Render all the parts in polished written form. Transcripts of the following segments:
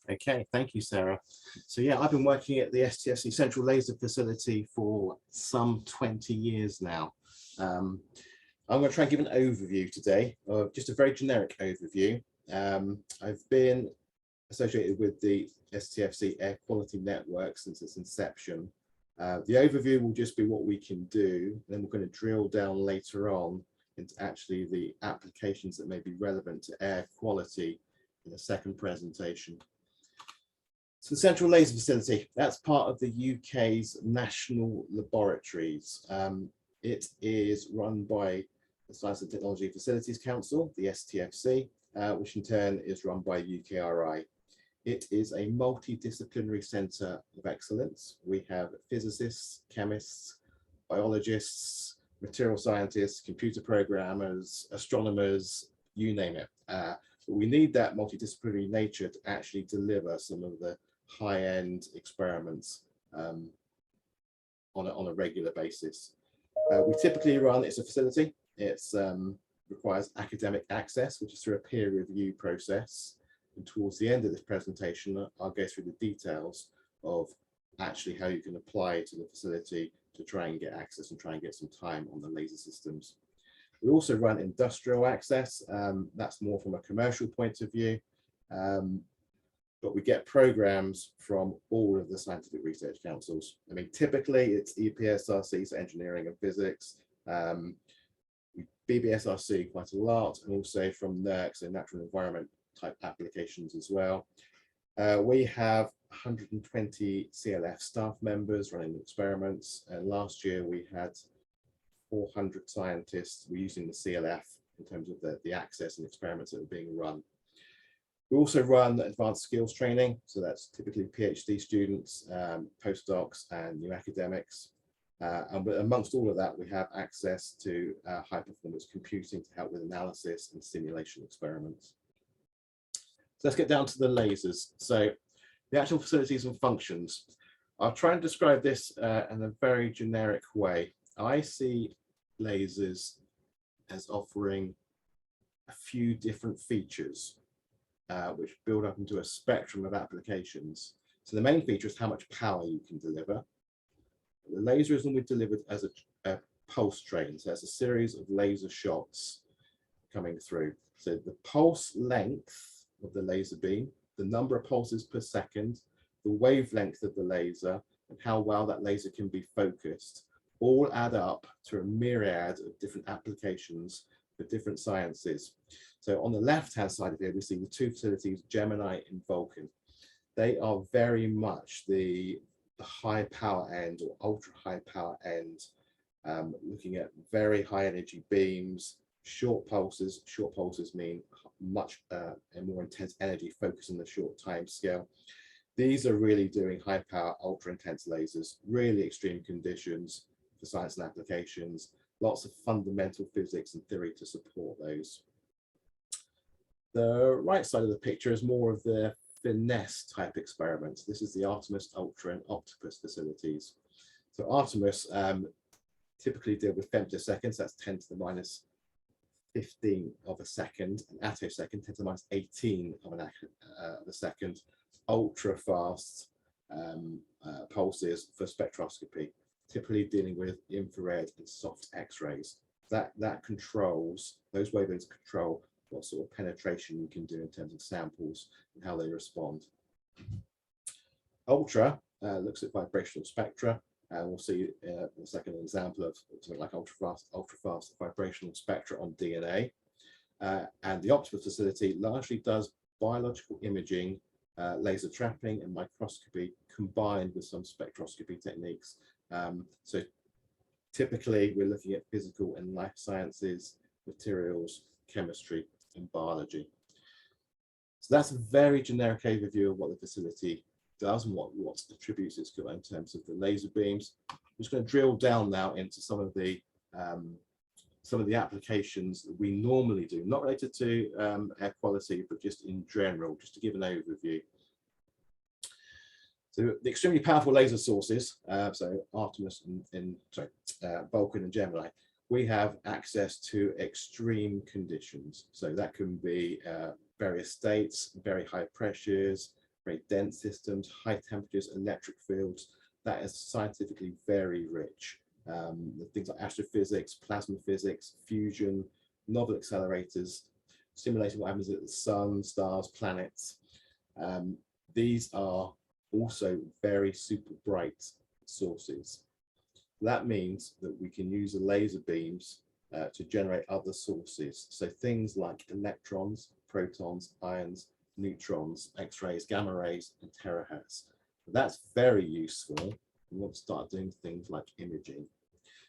Okay, thank you, Sarah. So yeah, I've been working at the STFC Central Laser Facility for some 20 years now. I'm going to try and give an overview today, just a very generic overview. I've been associated with the STFC Air Quality Network since its inception. The overview will just be what we can do, then we're going to drill down later on into actually the applications that may be relevant to air quality in the second presentation. So the Central Laser Facility, that's part of the UK's national laboratories. It is run by the Science and Technology Facilities Council, the STFC, which in turn is run by UKRI. It is a multidisciplinary centre of excellence. We have physicists, chemists, biologists, material scientists, computer programmers, astronomers, you name it. But we need that multidisciplinary nature to actually deliver some of the high-end experiments on a regular basis. We typically run, it's a facility, it requires academic access, which is through a peer review process. And towards the end of this presentation, I'll go through the details of actually how you can apply to the facility to try and get access and try and get some time on the laser systems. We also run industrial access, that's more from a commercial point of view, but we get programs from all of the scientific research councils. I mean, typically it's EPSRC, so engineering and physics, BBSRC quite a lot, and also from NERC, so natural environment type applications as well. We have 120 CLF staff members running experiments, and last year we had 400 scientists were using the CLF in terms of the access and experiments that are being run. We also run advanced skills training, so that's typically PhD students, postdocs and new academics. And amongst all of that, we have access to high performance computing to help with analysis and simulation experiments. So let's get down to the lasers. So the actual facilities and functions. I'll try and describe this in a very generic way. I see lasers as offering a few different features which build up into a spectrum of applications. So the main feature is how much power you can deliver. The laser is normally delivered as a pulse train, so it's a series of laser shots coming through. So the pulse length of the laser beam, the number of pulses per second, the wavelength of the laser, and how well that laser can be focused, all add up to a myriad of different applications for different sciences. So on the left-hand side of here, we see the two facilities, Gemini and Vulcan. They are very much the high power end or ultra high power end, looking at very high energy beams, short pulses. Short pulses mean much and more intense energy focused on the short time scale. These are really doing high power, ultra intense lasers, really extreme conditions for science and applications, lots of fundamental physics and theory to support those. The right side of the picture is more of the finesse type experiments. This is the Artemis Ultra and Octopus facilities. So Artemis typically deal with femtoseconds, that's 10 to the minus 15 of a second, and attosecond, 10 to the minus 18 of a second, ultra fast pulses for spectroscopy, typically dealing with infrared and soft X-rays. That controls, those wavelengths control what sort of penetration you can do in terms of samples and how they respond. Ultra looks at vibrational spectra, and we'll see in a second an example of something like ultra fast vibrational spectra on DNA. And the Octopus facility largely does biological imaging, laser trapping and microscopy combined with some spectroscopy techniques. So typically we're looking at physical and life sciences, materials, chemistry and biology. So that's a very generic overview of what the facility does and what attributes it's got in terms of the laser beams. I'm just going to drill down now into some of the applications that we normally do, not related to air quality, but just in general, just to give an overview. So the extremely powerful laser sources, so Artemis and Vulcan and Gemini, we have access to extreme conditions. So that can be various states, very high pressures, very dense systems, high temperatures, electric fields. That is scientifically very rich. Things like astrophysics, plasma physics, fusion, novel accelerators, simulating what happens at the sun, stars, planets. These are also very super bright sources. That means that we can use the laser beams to generate other sources. So things like electrons, protons, ions, neutrons, X-rays, gamma rays, and terahertz. That's very useful. We want to start doing things like imaging.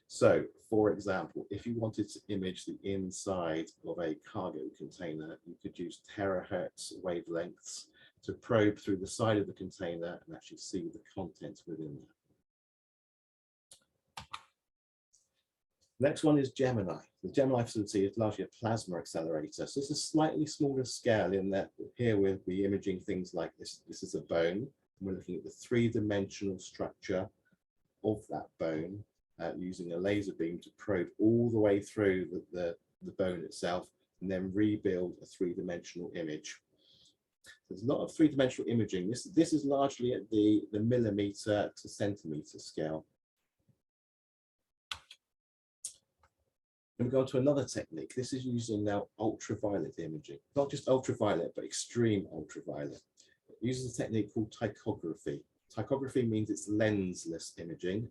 So, for example, if you wanted to image the inside of a cargo container, you could use terahertz wavelengths to probe through the side of the container and actually see the contents within there. Next one is Gemini. The Gemini facility is largely a plasma accelerator. So it's a slightly smaller scale in that here we'll be imaging things like this. This is a bone. And we're looking at the three-dimensional structure of that bone using a laser beam to probe all the way through the bone itself and then rebuild a three-dimensional image. There's a lot of three-dimensional imaging. This is largely at the millimeter to centimeter scale. And we go on to another technique. This is using now ultraviolet imaging, not just ultraviolet, but extreme ultraviolet. It uses a technique called tychography. Tychography means it's lensless imaging.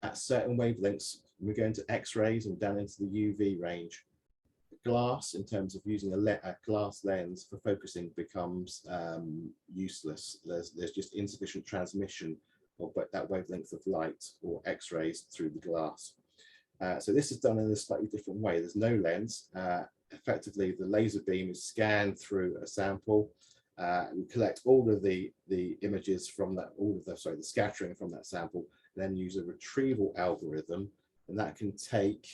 At certain wavelengths, we go into X-rays and down into the UV range. Glass, in terms of using a glass lens for focusing, becomes useless. There's just insufficient transmission of that wavelength of light or X-rays through the glass. So this is done in a slightly different way. There's no lens. Effectively, the laser beam is scanned through a sample. We collect all of the images from that, the scattering from that sample, then use a retrieval algorithm, and that can take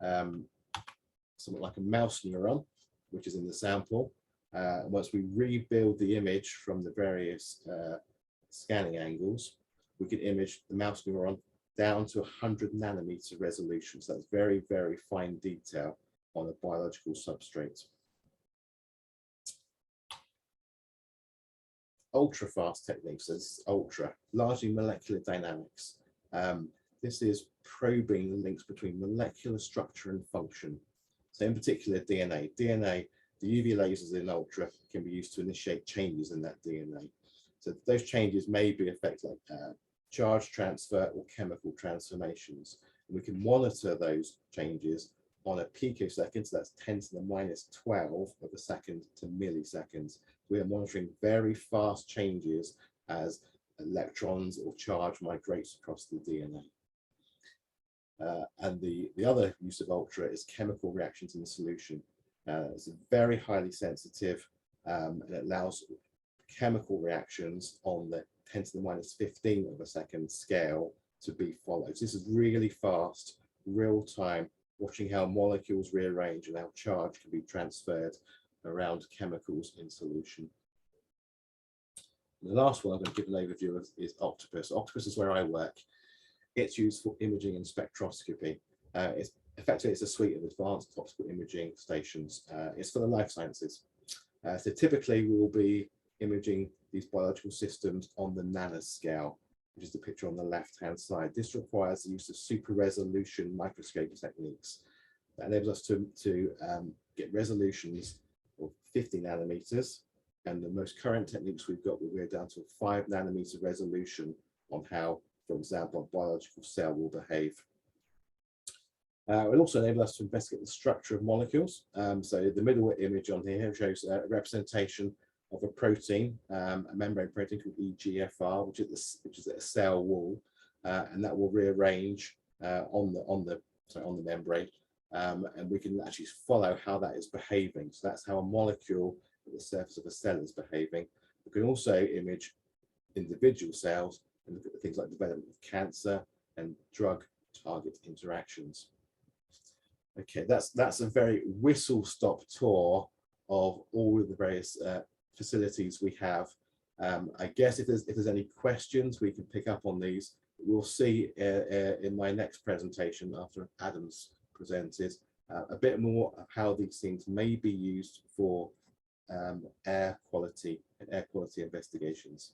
something like a mouse neuron, which is in the sample. Once we rebuild the image from the various scanning angles, we can image the mouse neuron down to 100 nanometer resolution. So that's very, very fine detail on a biological substrate. Ultra fast techniques, so this is ultra, largely molecular dynamics. This is probing the links between molecular structure and function. So in particular, DNA. The UV lasers in ultra can be used to initiate changes in that DNA. So those changes may be effects like charge transfer or chemical transformations. And we can monitor those changes on a picosecond, so that's 10 to the minus 12 of a second to milliseconds. We are monitoring very fast changes as electrons or charge migrates across the DNA. And the other use of ultra is chemical reactions in solution. It's very highly sensitive and it allows chemical reactions on the 10 to the minus 15 of a second scale to be followed. So this is really fast, real time, watching how molecules rearrange and how charge can be transferred around chemicals in solution. And the last one I'm going to give an overview of is Octopus. Octopus is where I work. It's used for imaging and spectroscopy. Effectively, it's a suite of advanced optical imaging stations. It's for the life sciences. So typically, we will be imaging these biological systems on the nanoscale, which is the picture on the left-hand side. This requires the use of super resolution microscope techniques. That enables us to get resolutions of 50 nanometers. And the most current techniques we've got, we're down to a 5 nanometer resolution on how, for example, a biological cell will behave. It will also enable us to investigate the structure of molecules. So the middle image on here shows a representation of a protein, a membrane protein called EGFR, which is at a cell wall, and that will rearrange on the membrane, and we can actually follow how that is behaving. So that's how a molecule at the surface of a cell is behaving. We can also image individual cells and look at things like development of cancer and drug target interactions. Okay, that's a very whistle-stop tour of all of the various facilities we have. I guess if there's any questions, we can pick up on these. We'll see in my next presentation after Adam's presented a bit more of how these things may be used for air quality and air quality investigations.